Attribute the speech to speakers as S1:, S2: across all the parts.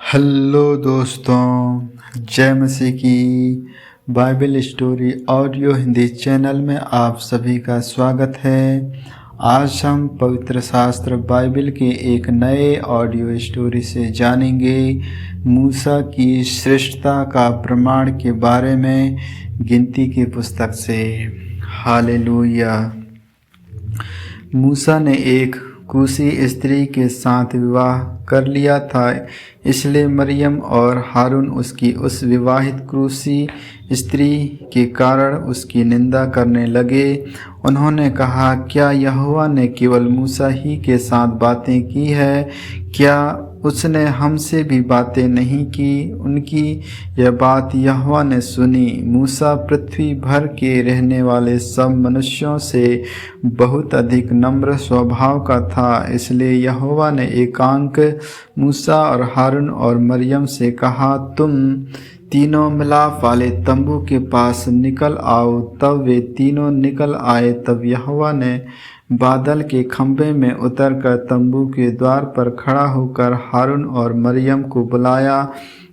S1: Hello दोस्तों, जय मसीह की। Bible story audio Hindi channel में आप सभी का स्वागत है। आज हम पवित्र शास्त्र बाइबल के एक नए ऑडियो स्टोरी से जानेंगे मूसा की श्रेष्ठता का प्रमाण के बारे में गिनती की पुस्तक से। हालेलुया। मूसा ने एक कूशी स्त्री के साथ विवाह कर लिया था, इसलिए मरियम और हारून उसकी उस विवाहित कूशी स्त्री के कारण उसकी निंदा करने लगे। उन्होंने कहा, क्या यहोवा ने केवल मूसा ही के साथ बातें की है? क्या उसने हमसे भी बातें नहीं की? उनकी यह बात यहोवा ने सुनी। मूसा पृथ्वी भर के रहने वाले सब मनुष्यों से बहुत अधिक नम्र स्वभाव का था, इसलिए यहोवा ने एकांक मूसा और हारून और मरियम से कहा, तुम तीनों मिलाप वाले तंबू के पास निकल आओ। तब वे तीनों निकल आए। तब यहोवा ने बादल के खंभे में उतरकर तंबू के द्वार पर खड़ा होकर हारून और मरियम को बुलाया।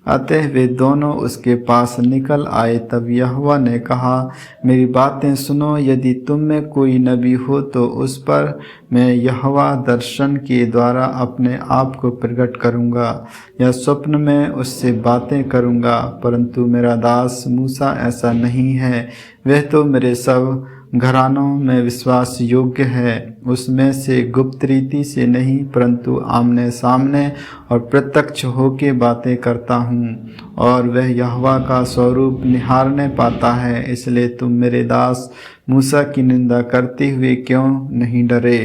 S1: अतः वे दोनों उसके पास निकल आए। तब यहोवा ने कहा, मेरी बातें सुनो। यदि तुम में कोई नबी हो तो उस पर मैं यहोवा दर्शन के द्वारा अपने आप को प्रकट करूँगा या स्वप्न में उससे बातें करूँगा। परंतु मेरा दास मूसा ऐसा नहीं है। वह तो मेरे सब घरानों में विश्वास योग्य है। उसमें से गुप्त रीति से नहीं, परंतु आमने सामने और प्रत्यक्ष होके बातें करता हूँ, और वह यहोवा का स्वरूप निहारने पाता है। इसलिए तुम मेरे दास मूसा की निंदा करते हुए क्यों नहीं डरे?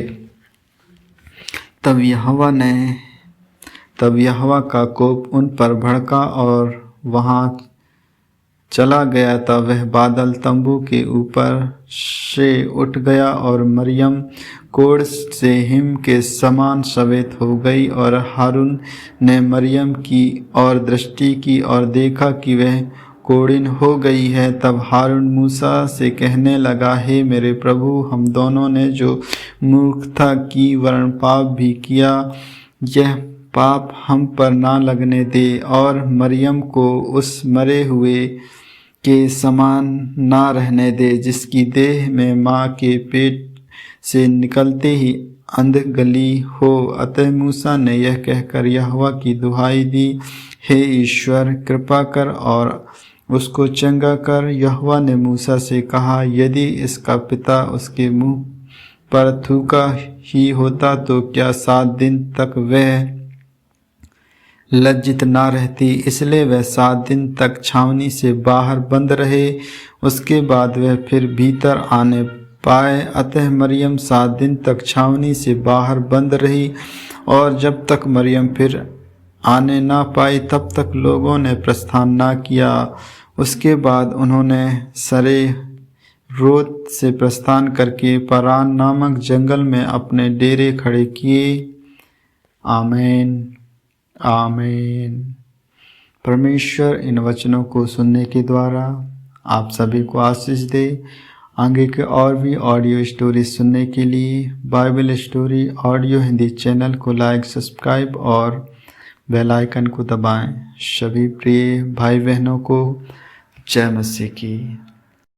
S1: तब यहोवा का कोप उन पर भड़का और वहाँ चला गया। तब वह बादल तंबू के ऊपर से उठ गया और मरियम कोढ़ से हिम के समान श्वेत हो गई। और हारून ने मरियम की ओर दृष्टि की और देखा कि वह कोढ़िन हो गई है। तब हारून मूसा से कहने लगा, हे मेरे प्रभु, हम दोनों ने जो मूर्खता की वरन पाप भी किया, यह पाप हम पर ना लगने दे, और मरियम को उस मरे हुए के समान ना रहने दे जिसकी देह में माँ के पेट से निकलते ही अंध गली हो। अतः मूसा ने यह कहकर यहोवा की दुहाई दी, हे ईश्वर, कृपा कर और उसको चंगा कर। यहोवा ने मूसा से कहा, यदि इसका पिता उसके मुंह पर थूका ही होता तो क्या 7 दिन तक वह लज्जित ना रहती? इसलिए वह 7 दिन तक छावनी से बाहर बंद रहे। उसके बाद वह फिर भीतर आने पाए। अतः मरियम 7 दिन तक छावनी से बाहर बंद रही, और जब तक मरियम फिर आने ना पाई तब तक लोगों ने प्रस्थान ना किया। उसके बाद उन्होंने सरे रोत से प्रस्थान करके पारान नामक जंगल में अपने डेरे खड़े किए। आमीन, आमीन। परमेश्वर इन वचनों को सुनने के द्वारा आप सभी को आशीष दे। आगे के और भी ऑडियो स्टोरी सुनने के लिए Bible story audio Hindi channel को लाइक, सब्सक्राइब और बेल आइकन को दबाएं। सभी प्रिय भाई बहनों को जय मसीह की।